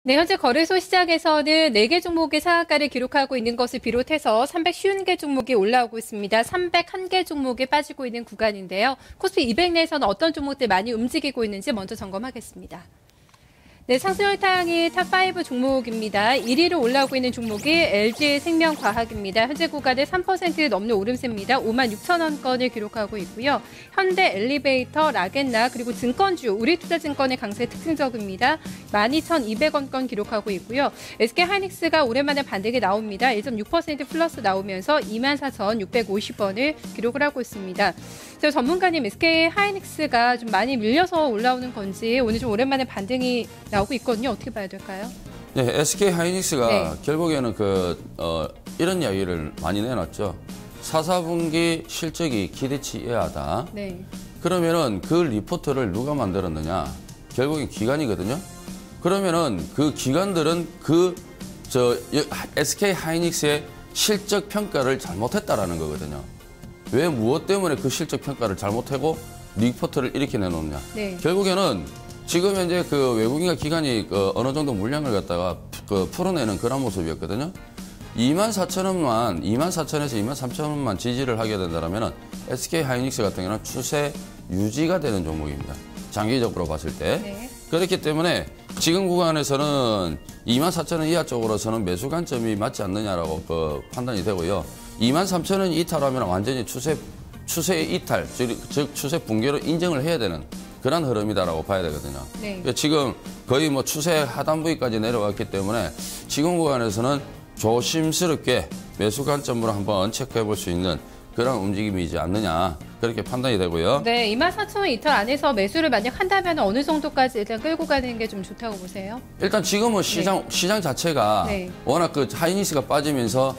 네, 현재 거래소 시장에서는 4개 종목의 상한가를 기록하고 있는 것을 비롯해서 350개 종목이 올라오고 있습니다. 301개 종목이 빠지고 있는 구간인데요. 코스피 200 내에서는 어떤 종목들 많이 움직이고 있는지 먼저 점검하겠습니다. 네, 상승혈탕이 탑5 종목입니다. 1위로 올라오고 있는 종목이 LG생명과학입니다. 현재 구간에 3% 넘는 오름세입니다. 56,000원권을 기록하고 있고요. 현대엘리베이터, 라겐나 그리고 증권주, 우리투자증권의 강세 특징적입니다. 12,200원권 기록하고 있고요. SK하이닉스가 오랜만에 반등이 나옵니다. 1.6% 플러스 나오면서 24,650원을 기록을 하고 있습니다. 전문가님, SK하이닉스가 좀 많이 밀려서 올라오는 건지 오늘 좀 오랜만에 반등이 나오고 있거든요. 어떻게 봐야 될까요? 네, SK하이닉스가 결국에는 이런 이야기를 많이 내놨죠. 4분기 실적이 기대치 이하다. 네. 그러면은 그 리포트를 누가 만들었느냐? 결국엔 기관이거든요. 그러면은 그 기관들은 SK하이닉스의 실적 평가를 잘못했다라는 거거든요. 왜 무엇 때문에 그 실적 평가를 잘못하고 리포트를 이렇게 내놓느냐? 네. 결국에는 지금 현재 그 외국인과 기관이 어느 정도 물량을 갖다가 풀어내는 그런 모습이었거든요. 24,000원만, 24,000원에서 23,000원만 지지를 하게 된다면 SK하이닉스 같은 경우는 추세 유지가 되는 종목입니다. 장기적으로 봤을 때. 네. 그렇기 때문에 지금 구간에서는 24,000원 이하 쪽으로서는 매수 관점이 맞지 않느냐라고 판단이 되고요. 23,000원 이탈하면 완전히 추세의 이탈, 즉 추세 붕괴로 인정을 해야 되는 그런 흐름이다라고 봐야 되거든요. 네. 그러니까 지금 거의 뭐 추세 하단 부위까지 내려왔기 때문에 지금 구간에서는 조심스럽게 매수 관점으로 한번 체크해 볼 수 있는 그런 움직임이지 않느냐 그렇게 판단이 되고요. 네, 24,000원 이탈 안에서 매수를 만약 한다면 어느 정도까지 일단 끌고 가는 게 좀 좋다고 보세요? 일단 지금은 시장 자체가 워낙 하이닉스가 빠지면서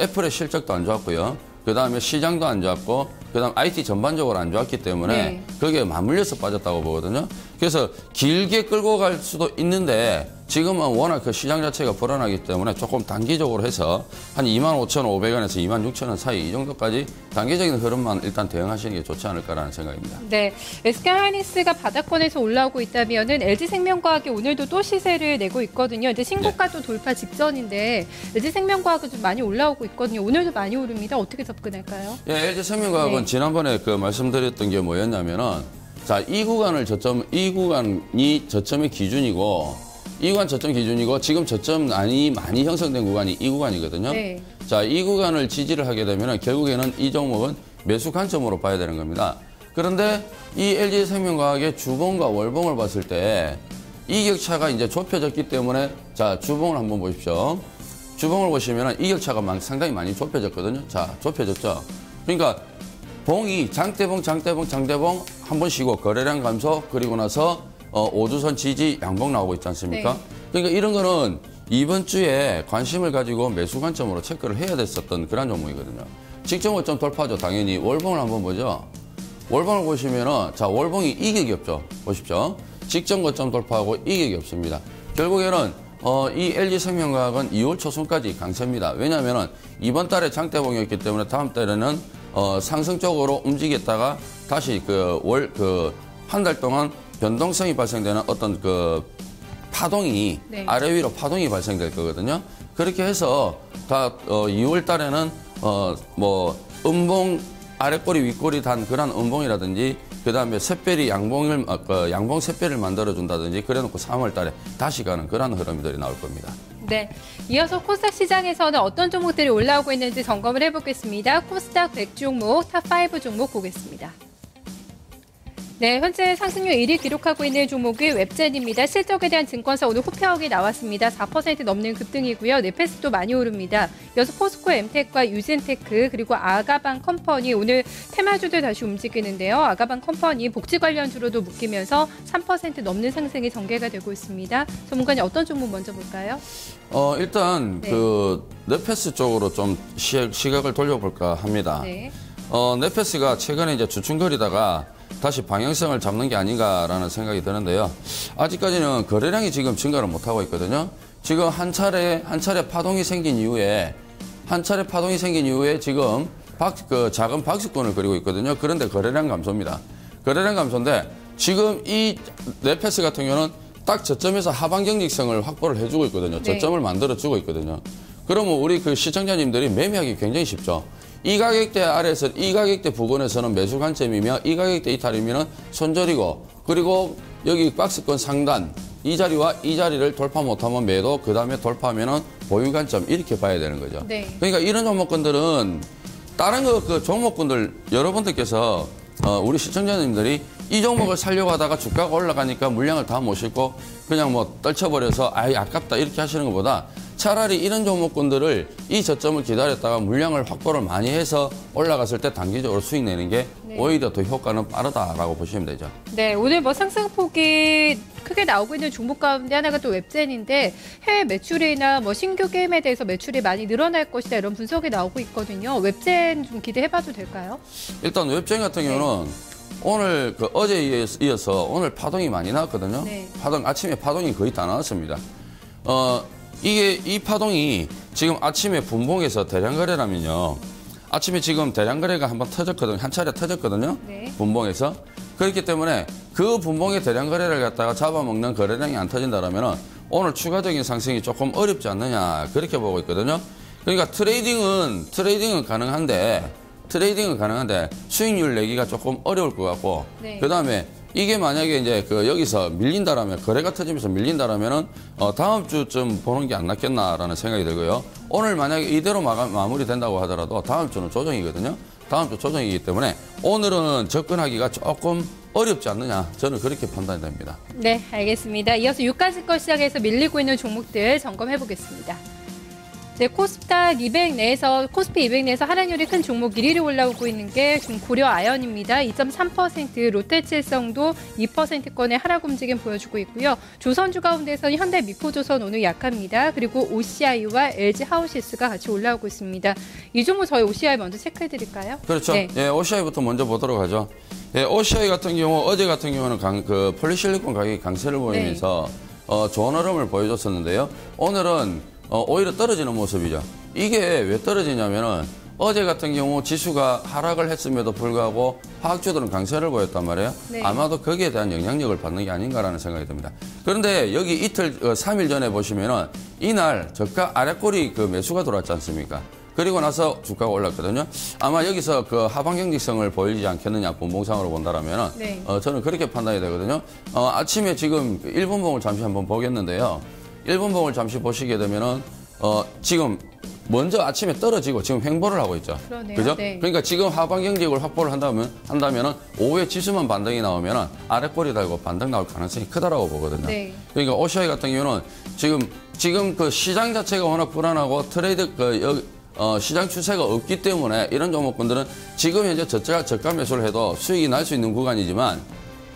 애플의 실적도 안 좋았고요. 그 다음에 시장도 안 좋았고, 그 다음 IT 전반적으로 안 좋았기 때문에 거기에 맞물려서 빠졌다고 보거든요. 그래서 길게 끌고 갈 수도 있는데 지금은 워낙 시장 자체가 불안하기 때문에 조금 단기적으로 해서 한 25,500원에서 26,000원 사이 이 정도까지 단기적인 흐름만 일단 대응하시는 게 좋지 않을까라는 생각입니다. 네, SK하이닉스가 바닥권에서 올라오고 있다면은 LG생명과학이 오늘도 또 시세를 내고 있거든요. 이제 신고가도 돌파 직전인데 LG생명과학은 좀 많이 올라오고 있거든요. 오늘도 많이 오릅니다. 어떻게 접근할까요? 예, LG생명과학은 지난번에 말씀드렸던 게 뭐였냐면은 자, 이 구간이 저점의 기준이고 이 구간 저점 기준이고 지금 저점이 많이 형성된 구간이 이 구간이거든요. 네. 자, 이 구간을 지지를 하게 되면 결국에는 이 종목은 매수 관점으로 봐야 되는 겁니다. 그런데 이 LG생명과학의 주봉과 월봉을 봤을 때 이 격차가 이제 좁혀졌기 때문에 자, 주봉을 한번 보십시오. 주봉을 보시면 이 격차가 상당히 많이 좁혀졌거든요. 자, 좁혀졌죠. 그러니까 봉이 장대봉 한 번 쉬고 거래량 감소 그리고 나서 5주선 지지 양봉 나오고 있지 않습니까? 네. 그러니까 이런 거는 이번 주에 관심을 가지고 매수 관점으로 체크를 해야 됐었던 그런 종목이거든요. 직전 고점 돌파죠. 당연히 월봉을 한번 보죠. 월봉을 보시면은 자, 월봉이 이격이 없죠. 보십시오. 직전 고점 돌파하고 이격이 없습니다. 결국에는 이 LG생명과학은 2월 초순까지 강세입니다. 왜냐하면은 이번 달에 장대봉이었기 때문에 다음 달에는 상승 쪽으로 움직였다가 다시 한 달 동안 변동성이 발생되는 어떤 파동이 아래 위로 파동이 발생될 거거든요. 그렇게 해서 2월 달에는 음봉 아래꼬리 윗꼬리 단 그런 음봉이라든지 그다음에 샛별이 양봉 샛별을 만들어 준다든지 그래놓고 3월 달에 다시 가는 그런 흐름들이 나올 겁니다. 네, 이어서 코스닥 시장에서는 어떤 종목들이 올라오고 있는지 점검을 해보겠습니다. 코스닥 100 종목, 탑5 종목 보겠습니다. 네, 현재 상승률 1위 기록하고 있는 종목이 웹젠입니다. 실적에 대한 증권사 오늘 호평이 나왔습니다. 4% 넘는 급등이고요. 네페스도 많이 오릅니다. 이어서 포스코 엠텍과 유진테크 그리고 아가방 컴퍼니 오늘 테마주들 다시 움직이는데요. 아가방 컴퍼니 복지 관련주로도 묶이면서 3% 넘는 상승이 전개가 되고 있습니다. 전문가님 어떤 종목 먼저 볼까요? 일단 네페스 쪽으로 좀 시각을 돌려볼까 합니다. 네. 네페스가 최근에 이제 주춤거리다가 다시 방향성을 잡는 게 아닌가라는 생각이 드는데요. 아직까지는 거래량이 지금 증가를 못하고 있거든요. 지금 한 차례 파동이 생긴 이후에 지금 작은 박스권을 그리고 있거든요. 그런데 거래량 감소입니다. 거래량 감소인데 지금 이 네페스 같은 경우는 딱 저점에서 하방 경직성을 확보를 해주고 있거든요. 네. 저점을 만들어주고 있거든요. 그러면 우리 그 시청자님들이 매매하기 굉장히 쉽죠. 이 가격대 아래에서 이 가격대 부근에서는 매수 관점이며 이 가격대 이탈이면 손절이고 그리고 여기 박스권 상단 이 자리와 이 자리를 돌파 못하면 매도 그 다음에 돌파하면은 보유 관점 이렇게 봐야 되는 거죠. 네. 그러니까 이런 종목군들은 다른 그 종목군들 여러분들께서 우리 시청자님들이 이 종목을 살려고 하다가 주가가 올라가니까 물량을 다 못 싣고 그냥 뭐 떨쳐버려서 아이 아깝다 이렇게 하시는 것보다 차라리 이런 종목군들을 이 저점을 기다렸다가 물량을 확보를 많이 해서 올라갔을 때 단기적으로 수익 내는 게 네. 오히려 더 효과는 빠르다라고 보시면 되죠. 네, 오늘 뭐 상승폭이 크게 나오고 있는 종목 가운데 하나가 또 웹젠인데 해외 매출이나 뭐 신규 게임에 대해서 매출이 많이 늘어날 것이다 이런 분석이 나오고 있거든요. 웹젠 좀 기대해봐도 될까요? 일단 웹젠 같은 경우는 오늘 그 어제에 이어서 오늘 파동이 많이 나왔거든요. 네. 아침에 파동이 거의 다 나왔습니다. 이 파동이 지금 아침에 분봉에서 대량 거래라면요. 아침에 지금 대량 거래가 한번 터졌거든요. 한 차례 터졌거든요. 네. 분봉에서. 그렇기 때문에 그 분봉의 대량 거래를 갖다가 잡아먹는 거래량이 안 터진다라면 오늘 추가적인 상승이 조금 어렵지 않느냐 그렇게 보고 있거든요. 그러니까 트레이딩은 가능한데 수익률 내기가 조금 어려울 것 같고 네. 그다음에 이게 만약에 이제 그 여기서 밀린다라면 거래가 터지면서 밀린다라면은 다음 주쯤 보는 게 안 낫겠나라는 생각이 들고요. 오늘 만약에 이대로 마무리된다고 하더라도 다음 주는 조정이거든요. 다음 주 조정이기 때문에 오늘은 접근하기가 조금 어렵지 않느냐 저는 그렇게 판단이 됩니다. 네, 알겠습니다. 이어서 유가증권 시장에서 밀리고 있는 종목들 점검해 보겠습니다. 네, 코스닥 200 내에서 코스피 200 내에서 하락률이 큰 종목 1위로 올라오고 있는 게 지금 고려 아연입니다. 2.3%, 롯데칠성도 2%권의 하락 움직임 보여주고 있고요. 조선주 가운데서는 현대미포조선 오늘 약합니다. 그리고 OCI와 LG 하우시스가 같이 올라오고 있습니다. 이 종목 저희 OCI 먼저 체크해 드릴까요? 그렇죠. 네. 예, OCI부터 먼저 보도록 하죠. 예, OCI 같은 경우 어제 같은 경우는 폴리실리콘 가격이 강세를 보이면서 좋은 흐름을 보여줬었는데요. 오늘은 오히려 떨어지는 모습이죠. 이게 왜 떨어지냐면은 어제 같은 경우 지수가 하락을 했음에도 불구하고 화학주들은 강세를 보였단 말이에요. 네. 아마도 거기에 대한 영향력을 받는 게 아닌가라는 생각이 듭니다. 그런데 여기 이틀, 3일 전에 보시면은 이날 저가 아래꼬리 그 매수가 들어왔지 않습니까? 그리고 나서 주가가 올랐거든요. 아마 여기서 그 하방 경직성을 보이지 않겠느냐, 분봉상으로 본다라면은 네. 저는 그렇게 판단이 되거든요. 아침에 지금 일본봉을 잠시 한번 보겠는데요. 일본봉을 잠시 보시게 되면은 지금 먼저 아침에 떨어지고 지금 횡보를 하고 있죠. 그러네요. 그죠? 네. 그러니까 지금 하방 경직을 확보를 한다면은 오후에 지수만 반등이 나오면은 아래 꼬리 달고 반등 나올 가능성이 크다라고 보거든요. 네. 그러니까 OCI 같은 경우는 지금 그 시장 자체가 워낙 불안하고 트레이드 시장 추세가 없기 때문에 이런 종목군들은 지금 현재 저가 매수를 해도 수익이 날 수 있는 구간이지만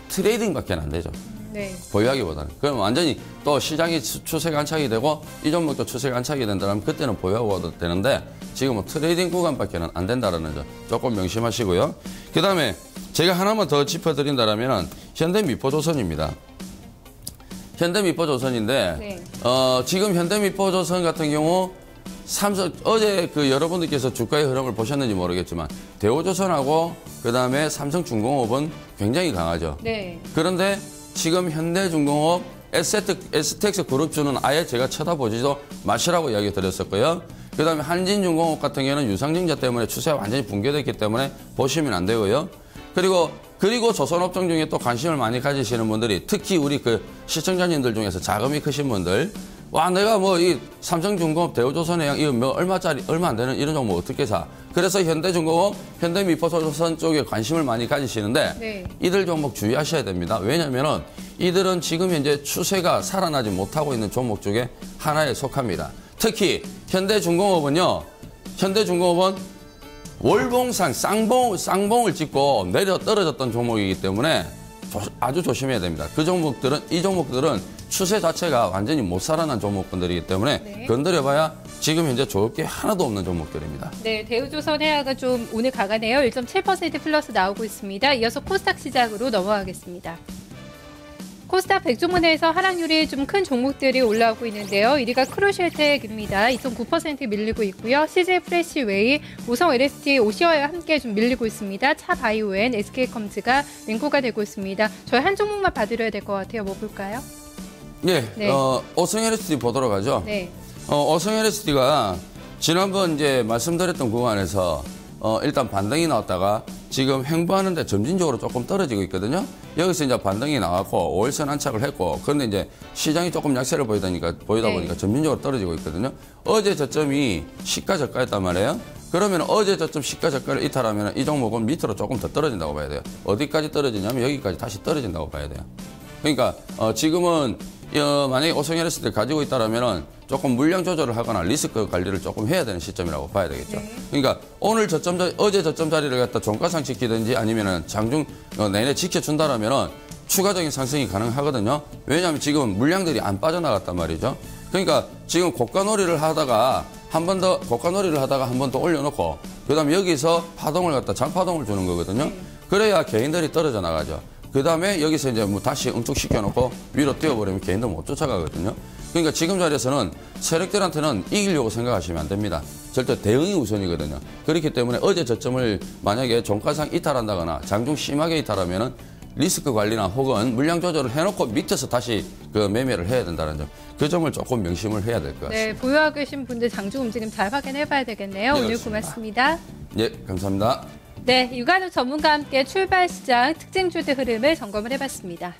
트레이딩밖에 안 되죠. 네. 보유하기보다는. 그럼 완전히 또 시장이 추세가 안착이 되고 이 종목도 추세가 안착이 된다면 그때는 보유하고 되는데 지금은 트레이딩 구간밖에 안 된다는 점 조금 명심하시고요. 그 다음에 제가 하나만 더 짚어드린다면 현대미포조선입니다. 현대미포조선인데 네. 지금 현대미포조선 같은 경우 어제 그 여러분들께서 주가의 흐름을 보셨는지 모르겠지만 대우조선하고 그 다음에 삼성중공업은 굉장히 강하죠. 네. 그런데 지금 현대중공업, STX 그룹주는 아예 제가 쳐다보지도 마시라고 이야기 드렸었고요. 그 다음에 한진중공업 같은 경우는 유상증자 때문에 추세가 완전히 붕괴됐기 때문에 보시면 안 되고요. 그리고 조선업종 중에 또 관심을 많이 가지시는 분들이 특히 우리 그 시청자님들 중에서 자금이 크신 분들 내가 뭐 이 삼성중공업, 대우조선해양 이거 뭐 얼마 안 되는 이런 종목 어떻게 사? 그래서 현대중공업, 현대미포조선 쪽에 관심을 많이 가지시는데 네. 이들 종목 주의하셔야 됩니다. 왜냐면은 이들은 지금 현재 추세가 살아나지 못하고 있는 종목 중에 하나에 속합니다. 특히 현대중공업은 월봉상 쌍봉을 찍고 내려 떨어졌던 종목이기 때문에 아주 조심해야 됩니다. 이 종목들은 추세 자체가 완전히 못 살아난 종목군들이기 때문에 네. 건드려봐야 지금 현재 좋을 게 하나도 없는 종목들입니다. 네, 대우조선 해화가 좀 오늘 강하네요. 1.7% 플러스 나오고 있습니다. 이어서 코스닥 시작으로 넘어가겠습니다. 코스닥 100종목 내에서 하락률이 좀 큰 종목들이 올라오고 있는데요. 1위가 크루실텍입니다. 2.9% 밀리고 있고요. CJ 프레시웨이, 우성 LST, 오시어와 함께 좀 밀리고 있습니다. 차바이오엔, SK컴즈가 랭크가 되고 있습니다. 저희 한 종목만 봐드려야 될 것 같아요. 뭐 볼까요? 예, 네. 오성 LSD 보도록 하죠. 네. 오성 LSD가 지난번 이제 말씀드렸던 구간에서 일단 반등이 나왔다가 지금 횡보하는데 점진적으로 조금 떨어지고 있거든요. 여기서 이제 반등이 나왔고 5일선 안착을 했고 그런데 이제 시장이 조금 약세를 보이다 네. 보니까 점진적으로 떨어지고 있거든요. 어제 저점이 시가 저가였단 말이에요. 그러면 어제 저점 시가 저가를 이탈하면 이 종목은 밑으로 조금 더 떨어진다고 봐야 돼요. 어디까지 떨어지냐면 여기까지 다시 떨어진다고 봐야 돼요. 그러니까 지금은 만약에 오성 LSD를 가지고 있다라면은 조금 물량 조절을 하거나 리스크 관리를 조금 해야 되는 시점이라고 봐야 되겠죠. 네. 그러니까 오늘 어제 저점 자리를 갖다 종가상 지키든지 아니면은 장중 내내 지켜준다라면은 추가적인 상승이 가능하거든요. 왜냐하면 지금 물량들이 안 빠져나갔단 말이죠. 그러니까 지금 고가놀이를 하다가 한 번 더 한 번 더 올려놓고 그다음에 여기서 파동을 갖다 장파동을 주는 거거든요. 그래야 개인들이 떨어져 나가죠. 그 다음에 여기서 이제 뭐 다시 응축시켜놓고 위로 띄워버리면 개인들 못 쫓아가거든요. 그러니까 지금 자리에서는 세력들한테는 이기려고 생각하시면 안 됩니다. 절대 대응이 우선이거든요. 그렇기 때문에 어제 저점을 만약에 종가상 이탈한다거나 장중 심하게 이탈하면은 리스크 관리나 혹은 물량 조절을 해놓고 밑에서 다시 그 매매를 해야 된다는 점. 그 점을 조금 명심을 해야 될 것 같습니다. 네, 보유하고 계신 분들 장중 움직임 잘 확인해 봐야 되겠네요. 네, 오늘 그렇습니다. 고맙습니다. 예, 감사합니다. 네, 유관욱 전문가와 함께 출발 시장 특징주들 흐름을 점검을 해봤습니다.